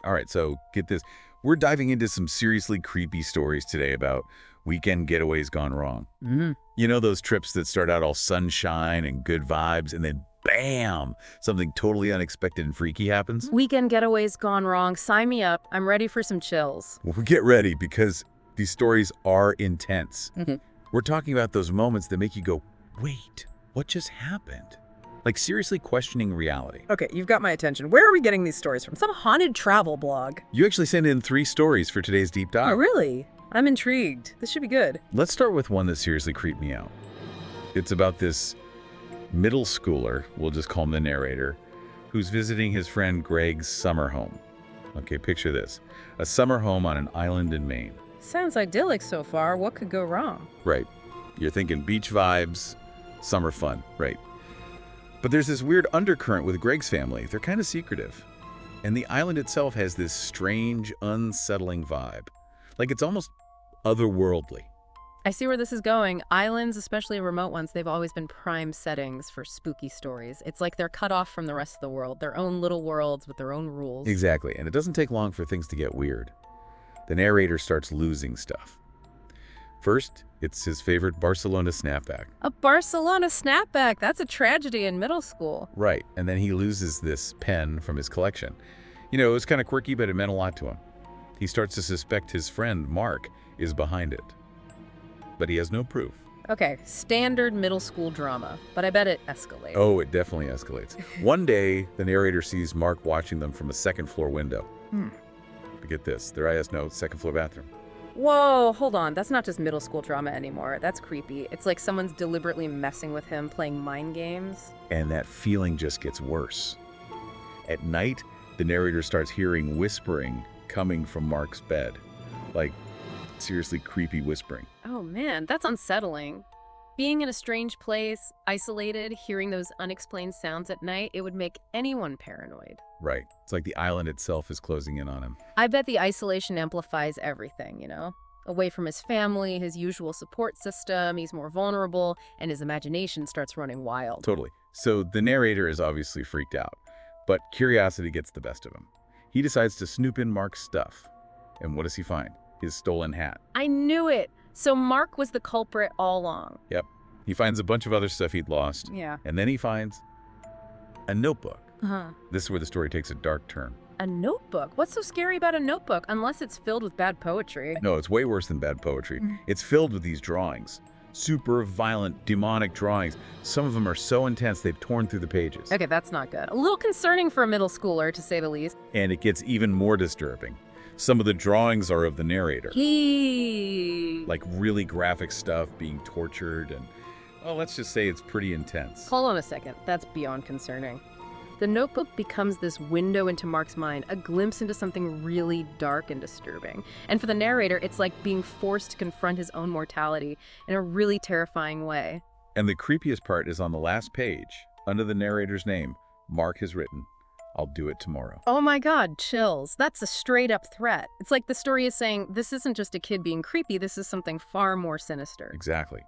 All right, so get this. We're diving into some seriously creepy stories today about weekend getaways gone wrong. You know those trips that start out all sunshine and good vibes, and then bam, something totally unexpected and freaky happens? Weekend getaways gone wrong. Sign me up. I'm ready for some chills. Well, get ready because these stories are intense. We're talking about those moments that make you go, wait, what just happened? Like seriously questioning reality. Okay, you've got my attention. Where are we getting these stories from? Some haunted travel blog. You actually sent in 3 stories for today's deep dive. Oh, really? I'm intrigued. This should be good. Let's start with one that seriously creeped me out. It's about this middle schooler, we'll just call him the narrator, who's visiting his friend Greg's summer home. Okay, picture this. A summer home on an island in Maine. Sounds idyllic so far. What could go wrong? Right. You're thinking beach vibes, summer fun, right? But there's this weird undercurrent with Greg's family. They're kind of secretive. And the island itself has this strange, unsettling vibe. Like it's almost otherworldly. I see where this is going. Islands, especially remote ones, they've always been prime settings for spooky stories. It's like they're cut off from the rest of the world, their own little worlds with their own rules. Exactly. And it doesn't take long for things to get weird. The narrator starts losing stuff. First, it's his favorite Barcelona snapback. A Barcelona snapback. That's a tragedy in middle school. Right. And then he loses this pen from his collection. You know, it was kind of quirky, but it meant a lot to him. He starts to suspect his friend, Mark, is behind it. But he has no proof. Okay, standard middle school drama, but I bet it escalates. Oh, it definitely escalates. One day, the narrator sees Mark watching them from a second-floor window. But get this, their IS note, second-floor bathroom. Whoa, hold on. That's not just middle school drama anymore. That's creepy. It's like someone's deliberately messing with him, playing mind games. And that feeling just gets worse. At night, the narrator starts hearing whispering coming from Mark's bed. Like, seriously creepy whispering. Oh man, that's unsettling. Being in a strange place, isolated, hearing those unexplained sounds at night, it would make anyone paranoid. Right. It's like the island itself is closing in on him. I bet the isolation amplifies everything, you know? Away from his family, his usual support system, he's more vulnerable, and his imagination starts running wild. Totally. So the narrator is obviously freaked out, but curiosity gets the best of him. He decides to snoop in Mark's stuff. And what does he find? His stolen hat. I knew it! So Mark was the culprit all along. Yep. He finds a bunch of other stuff he'd lost. Yeah. And then he finds a notebook. This is where the story takes a dark turn. A notebook? What's so scary about a notebook? Unless it's filled with bad poetry. No, it's way worse than bad poetry. It's filled with these drawings. Super violent, demonic drawings. Some of them are so intense they've torn through the pages. Okay, that's not good. A little concerning for a middle schooler, to say the least. And it gets even more disturbing. Some of the drawings are of the narrator. Like really graphic stuff, being tortured, and, well, let's just say it's pretty intense. Hold on a second. That's beyond concerning. The notebook becomes this window into Mark's mind, a glimpse into something really dark and disturbing. And for the narrator, it's like being forced to confront his own mortality in a really terrifying way. And the creepiest part is on the last page, under the narrator's name, Mark has written, "I'll do it tomorrow." Oh my God, chills. That's a straight up threat. It's like the story is saying, this isn't just a kid being creepy, this is something far more sinister. Exactly.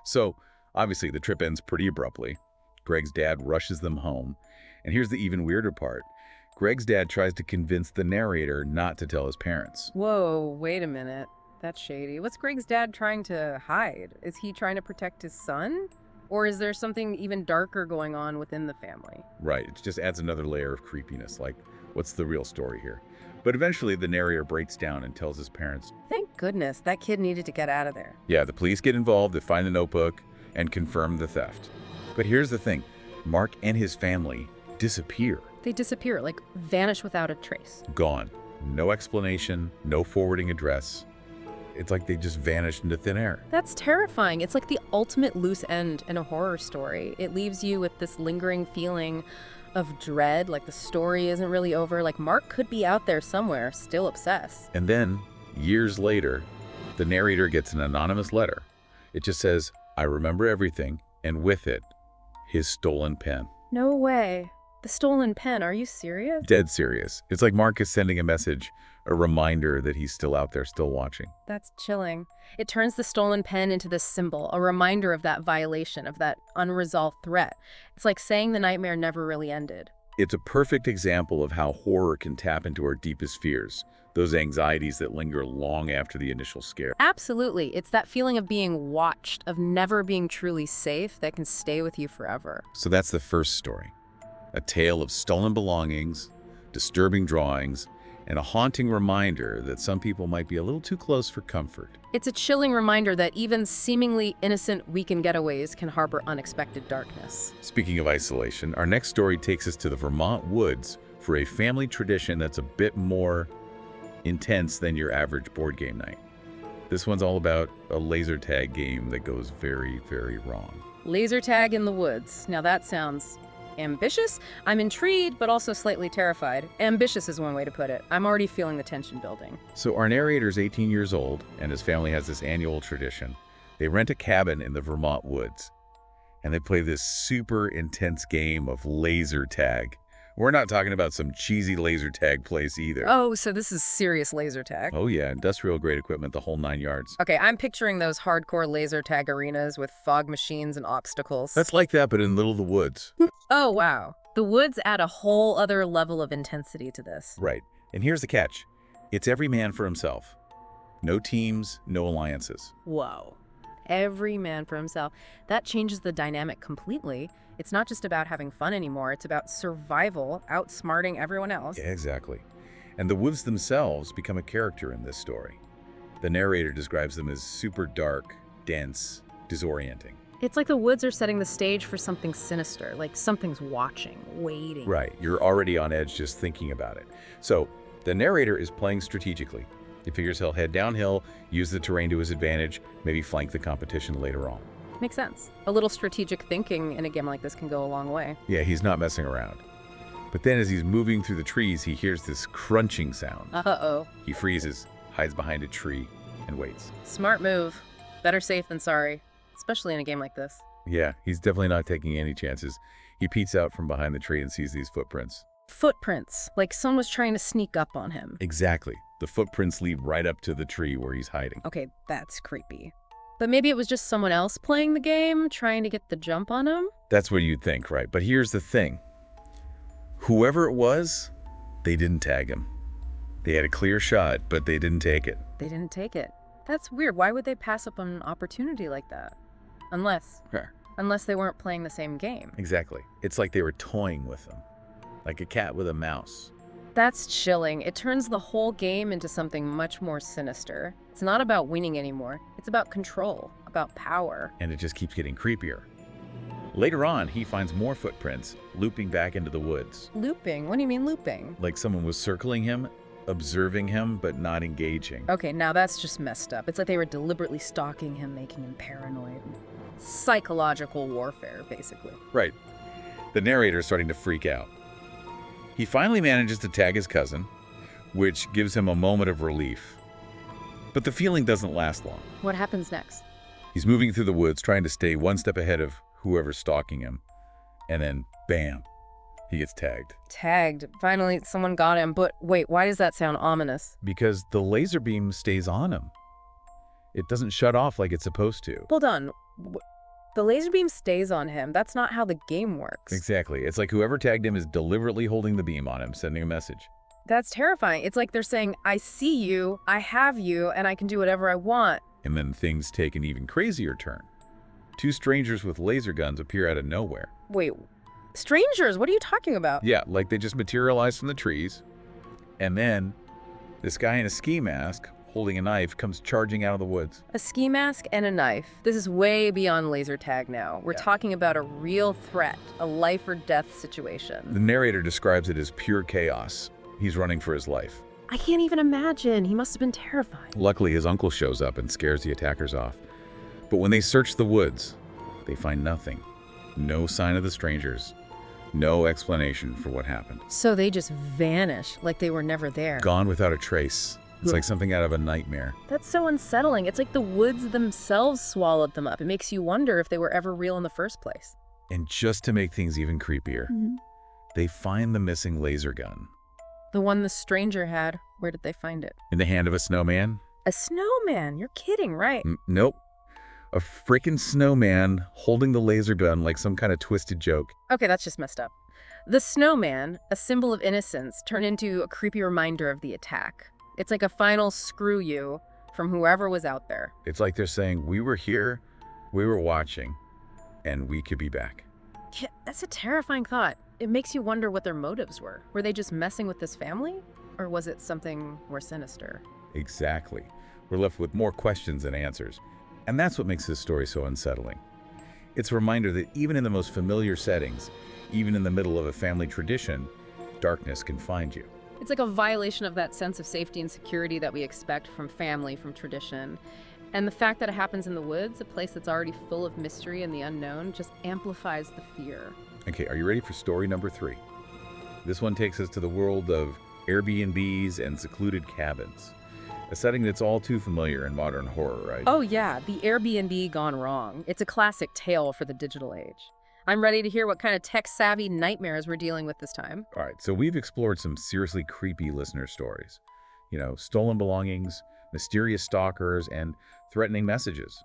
So, obviously, the trip ends pretty abruptly. Greg's dad rushes them home. And here's the even weirder part. Greg's dad tries to convince the narrator not to tell his parents. Whoa, wait a minute. That's shady. What's Greg's dad trying to hide? Is he trying to protect his son? Or is there something even darker going on within the family? Right, it just adds another layer of creepiness, like, what's the real story here? But eventually the narrator breaks down and tells his parents. Thank goodness, that kid needed to get out of there. Yeah, the police get involved, they find the notebook, and confirm the theft. But here's the thing, Mark and his family disappear. They disappear, like vanish without a trace. Gone. No explanation, no forwarding address. It's like they just vanished into thin air. That's terrifying. It's like the ultimate loose end in a horror story. It leaves you with this lingering feeling of dread, like the story isn't really over, like Mark could be out there somewhere, still obsessed. And then, years later, the narrator gets an anonymous letter. It just says, "I remember everything," and with it, his stolen pen. No way. The stolen pen, are you serious? Dead serious. It's like Mark is sending a message, a reminder that he's still out there, still watching. That's chilling. It turns the stolen pen into this symbol, a reminder of that violation, of that unresolved threat. It's like saying the nightmare never really ended. It's a perfect example of how horror can tap into our deepest fears, those anxieties that linger long after the initial scare. Absolutely. It's that feeling of being watched, of never being truly safe that can stay with you forever. So that's the first story. A tale of stolen belongings, disturbing drawings, and a haunting reminder that some people might be a little too close for comfort. It's a chilling reminder that even seemingly innocent weekend getaways can harbor unexpected darkness. Speaking of isolation, our next story takes us to the Vermont woods for a family tradition that's a bit more intense than your average board game night. This one's all about a laser tag game that goes very, very wrong. Laser tag in the woods. Now that sounds ambitious. I'm intrigued, but also slightly terrified. Ambitious is one way to put it. I'm already feeling the tension building. So our narrator's 18 years old, and his family has this annual tradition. They rent a cabin in the Vermont woods, and they play this super intense game of laser tag. We're not talking about some cheesy laser tag place either. Oh, so this is serious laser tag. Oh yeah, industrial-grade equipment, the whole 9 yards. Okay, I'm picturing those hardcore laser tag arenas with fog machines and obstacles. That's like that, but in the middle of the woods. Oh, wow. The woods add a whole other level of intensity to this. Right. And here's the catch. It's every man for himself. No teams, no alliances. Whoa. Every man for himself. That changes the dynamic completely. It's not just about having fun anymore. It's about survival, outsmarting everyone else. Yeah, exactly. And the woods themselves become a character in this story. The narrator describes them as super dark, dense, disorienting. It's like the woods are setting the stage for something sinister, like something's watching, waiting. Right. You're already on edge just thinking about it. So the narrator is playing strategically. He figures he'll head downhill, use the terrain to his advantage, maybe flank the competition later on. Makes sense. A little strategic thinking in a game like this can go a long way. Yeah, he's not messing around. But then as he's moving through the trees, he hears this crunching sound. Uh-oh. He freezes, hides behind a tree, and waits. Smart move. Better safe than sorry, especially in a game like this. Yeah, he's definitely not taking any chances. He peeks out from behind the tree and sees these footprints. Footprints, like someone was trying to sneak up on him. Exactly. The footprints lead right up to the tree where he's hiding. Okay, that's creepy. But maybe it was just someone else playing the game, trying to get the jump on him? That's what you'd think, right? But here's the thing. Whoever it was, they didn't tag him. They had a clear shot, but they didn't take it. They didn't take it. That's weird. Why would they pass up on an opportunity like that? Unless they weren't playing the same game. Exactly. It's like they were toying with him. Like a cat with a mouse. That's chilling. It turns the whole game into something much more sinister. It's not about winning anymore. It's about control, about power. And it just keeps getting creepier. Later on, he finds more footprints, looping back into the woods. Looping? What do you mean looping? Like someone was circling him, observing him, but not engaging. Okay, now that's just messed up. It's like they were deliberately stalking him, making him paranoid. Psychological warfare, basically. Right. The narrator's starting to freak out. He finally manages to tag his cousin, which gives him a moment of relief. But the feeling doesn't last long. What happens next? He's moving through the woods, trying to stay one step ahead of whoever's stalking him. And then, bam, he gets tagged. Tagged. Finally, someone got him. But wait, why does that sound ominous? Because the laser beam stays on him. It doesn't shut off like it's supposed to. Hold on. The laser beam stays on him. That's not how the game works. Exactly. It's like whoever tagged him is deliberately holding the beam on him, sending a message. That's terrifying. It's like they're saying, I see you, I have you, and I can do whatever I want. And then things take an even crazier turn. Two strangers with laser guns appear out of nowhere. Wait, strangers? What are you talking about? Yeah, like they just materialize from the trees. And then this guy in a ski mask holding a knife comes charging out of the woods. A ski mask and a knife. This is way beyond laser tag now. We're talking about a real threat, a life or death situation. The narrator describes it as pure chaos. He's running for his life. I can't even imagine. He must have been terrified. Luckily, his uncle shows up and scares the attackers off. But when they search the woods, they find nothing. No sign of the strangers. No explanation for what happened. So they just vanish, like they were never there. Gone without a trace. It's like something out of a nightmare. That's so unsettling. It's like the woods themselves swallowed them up. It makes you wonder if they were ever real in the first place. And just to make things even creepier, they find the missing laser gun. The one the stranger had, where did they find it? In the hand of a snowman? A snowman? You're kidding, right? Nope. A freaking snowman holding the laser gun like some kind of twisted joke. Okay, that's just messed up. The snowman, a symbol of innocence, turned into a creepy reminder of the attack. It's like a final screw you from whoever was out there. It's like they're saying, we were here, we were watching, and we could be back. Yeah, that's a terrifying thought. It makes you wonder what their motives were. Were they just messing with this family? Or was it something more sinister? Exactly. We're left with more questions than answers. And that's what makes this story so unsettling. It's a reminder that even in the most familiar settings, even in the middle of a family tradition, darkness can find you. It's like a violation of that sense of safety and security that we expect from family, from tradition. And the fact that it happens in the woods, a place that's already full of mystery and the unknown, just amplifies the fear. Okay, are you ready for story number 3? This one takes us to the world of Airbnbs and secluded cabins. A setting that's all too familiar in modern horror, right? Oh yeah, the Airbnb gone wrong. It's a classic tale for the digital age. I'm ready to hear what kind of tech-savvy nightmares we're dealing with this time. All right, so we've explored some seriously creepy listener stories. Stolen belongings, mysterious stalkers, and threatening messages.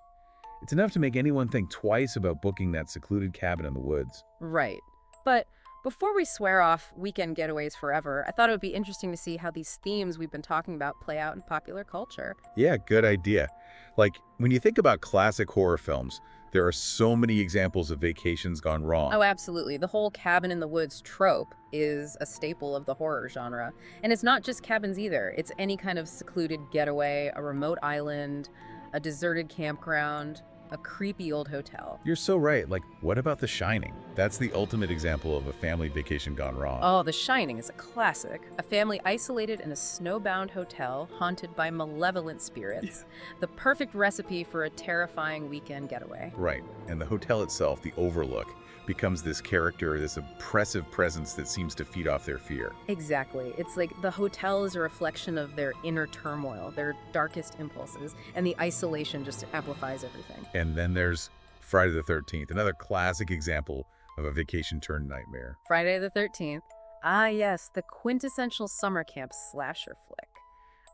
It's enough to make anyone think twice about booking that secluded cabin in the woods. Right. But before we swear off weekend getaways forever, I thought it would be interesting to see how these themes we've been talking about play out in popular culture. Yeah, good idea. Like, when you think about classic horror films, there are so many examples of vacations gone wrong. Oh, absolutely. The whole cabin in the woods trope is a staple of the horror genre. And it's not just cabins either. It's any kind of secluded getaway, a remote island, a deserted campground, a creepy old hotel. You're so right. Like, what about The Shining? That's the ultimate example of a family vacation gone wrong. Oh, The Shining is a classic. A family isolated in a snowbound hotel haunted by malevolent spirits. The perfect recipe for a terrifying weekend getaway. Right. And the hotel itself, the Overlook, becomes this character, this oppressive presence that seems to feed off their fear. Exactly. It's like the hotel is a reflection of their inner turmoil, their darkest impulses, and the isolation just amplifies everything. And then there's Friday the 13th, another classic example of a vacation turned nightmare. Friday the 13th. Ah, yes, the quintessential summer camp slasher flick.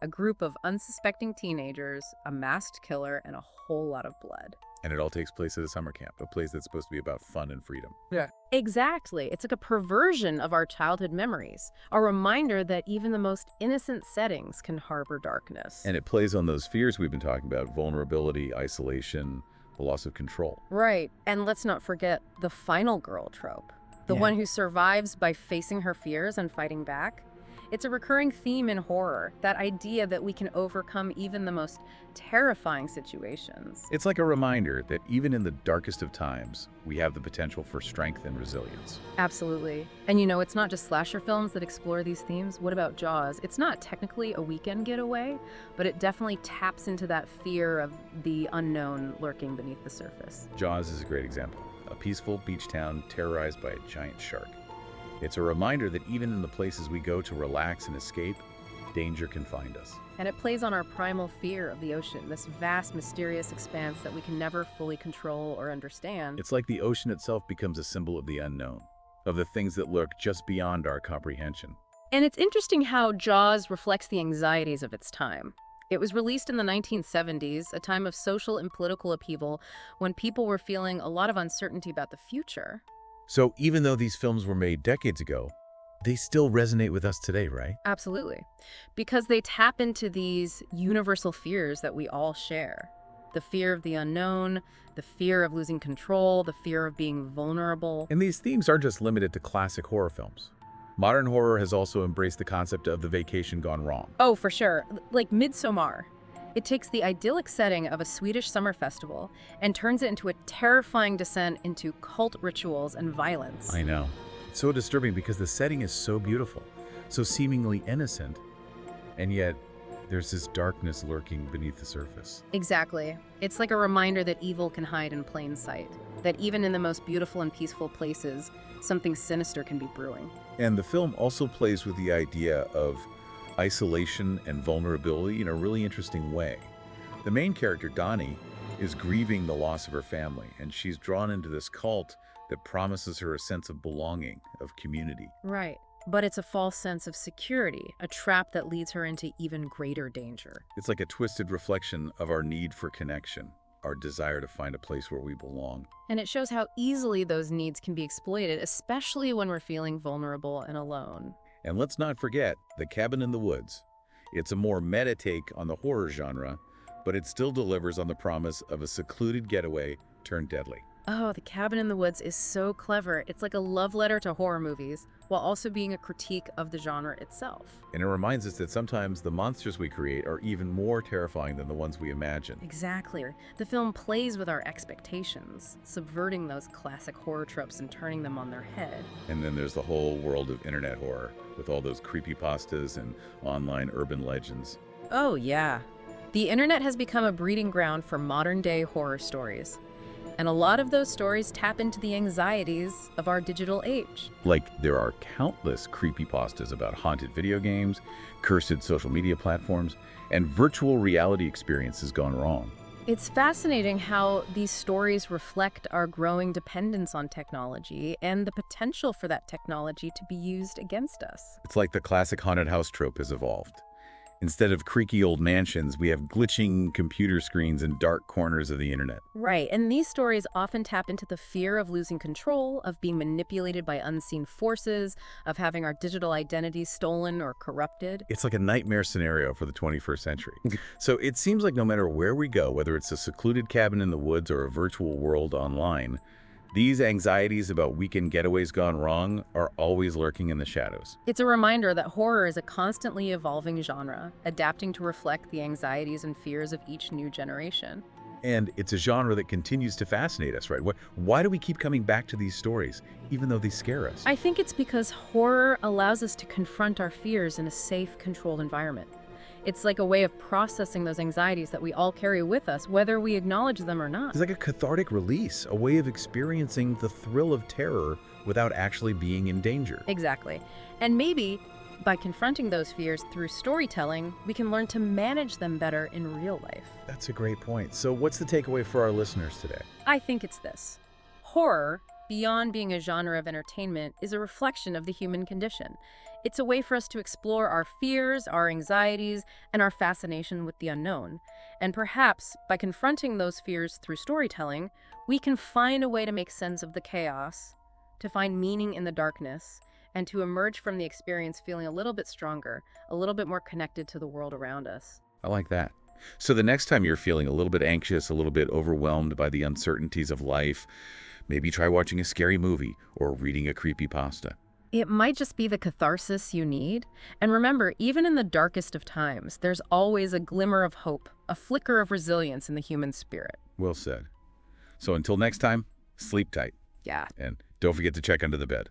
A group of unsuspecting teenagers, a masked killer, and a whole lot of blood. And it all takes place at a summer camp, a place that's supposed to be about fun and freedom. Exactly. It's like a perversion of our childhood memories, a reminder that even the most innocent settings can harbor darkness. And it plays on those fears we've been talking about: vulnerability, isolation, the loss of control. Right. And let's not forget the final girl trope. The Yeah. one who survives by facing her fears and fighting back. It's a recurring theme in horror, that idea that we can overcome even the most terrifying situations. It's like a reminder that even in the darkest of times, we have the potential for strength and resilience. Absolutely. And it's not just slasher films that explore these themes. What about Jaws? It's not technically a weekend getaway, but it definitely taps into that fear of the unknown lurking beneath the surface. Jaws is a great example. A peaceful beach town terrorized by a giant shark. It's a reminder that even in the places we go to relax and escape, danger can find us. And it plays on our primal fear of the ocean, this vast, mysterious expanse that we can never fully control or understand. It's like the ocean itself becomes a symbol of the unknown, of the things that lurk just beyond our comprehension. And it's interesting how Jaws reflects the anxieties of its time. It was released in the 1970s, a time of social and political upheaval when people were feeling a lot of uncertainty about the future. So even though these films were made decades ago, they still resonate with us today, right? Absolutely. Because they tap into these universal fears that we all share. The fear of the unknown, the fear of losing control, the fear of being vulnerable. And these themes aren't just limited to classic horror films. Modern horror has also embraced the concept of the vacation gone wrong. Oh, for sure. Like Midsommar. It takes the idyllic setting of a Swedish summer festival and turns it into a terrifying descent into cult rituals and violence. I know. It's so disturbing because the setting is so beautiful, so seemingly innocent, and yet there's this darkness lurking beneath the surface. Exactly. It's like a reminder that evil can hide in plain sight, that even in the most beautiful and peaceful places, something sinister can be brewing. And the film also plays with the idea of isolation and vulnerability in a really interesting way. The main character, Donnie, is grieving the loss of her family, and she's drawn into this cult that promises her a sense of belonging, of community. Right. But it's a false sense of security, a trap that leads her into even greater danger. It's like a twisted reflection of our need for connection. our desire to find a place where we belong. And it shows how easily those needs can be exploited, especially when we're feeling vulnerable and alone. And let's not forget The Cabin in the Woods. It's a more meta take on the horror genre, but it still delivers on the promise of a secluded getaway turned deadly. Oh, The Cabin in the Woods is so clever. It's like a love letter to horror movies, while also being a critique of the genre itself. And it reminds us that sometimes the monsters we create are even more terrifying than the ones we imagine. Exactly. The film plays with our expectations, subverting those classic horror tropes and turning them on their head. And then there's the whole world of internet horror, with all those creepypastas and online urban legends. Oh, yeah. The internet has become a breeding ground for modern-day horror stories. And a lot of those stories tap into the anxieties of our digital age. Like, there are countless creepypastas about haunted video games, cursed social media platforms, and virtual reality experiences gone wrong. It's fascinating how these stories reflect our growing dependence on technology and the potential for that technology to be used against us. It's like the classic haunted house trope has evolved. Instead of creaky old mansions, we have glitching computer screens in dark corners of the internet. Right, and these stories often tap into the fear of losing control, of being manipulated by unseen forces, of having our digital identities stolen or corrupted. It's like a nightmare scenario for the 21st century. So it seems like no matter where we go, whether it's a secluded cabin in the woods or a virtual world online, these anxieties about weekend getaways gone wrong are always lurking in the shadows. It's a reminder that horror is a constantly evolving genre, adapting to reflect the anxieties and fears of each new generation. And it's a genre that continues to fascinate us, right? Why do we keep coming back to these stories, even though they scare us? I think it's because horror allows us to confront our fears in a safe, controlled environment. It's like a way of processing those anxieties that we all carry with us, whether we acknowledge them or not. It's like a cathartic release, a way of experiencing the thrill of terror without actually being in danger. Exactly. And maybe by confronting those fears through storytelling, we can learn to manage them better in real life. That's a great point. So what's the takeaway for our listeners today? I think it's this. Horror, beyond being a genre of entertainment, is a reflection of the human condition. It's a way for us to explore our fears, our anxieties, and our fascination with the unknown. And perhaps, by confronting those fears through storytelling, we can find a way to make sense of the chaos, to find meaning in the darkness, and to emerge from the experience feeling a little bit stronger, a little bit more connected to the world around us. I like that. So the next time you're feeling a little bit anxious, a little bit overwhelmed by the uncertainties of life, maybe try watching a scary movie or reading a creepypasta. It might just be the catharsis you need. And remember, even in the darkest of times, there's always a glimmer of hope, a flicker of resilience in the human spirit. Well said. So until next time, sleep tight. Yeah. And don't forget to check under the bed.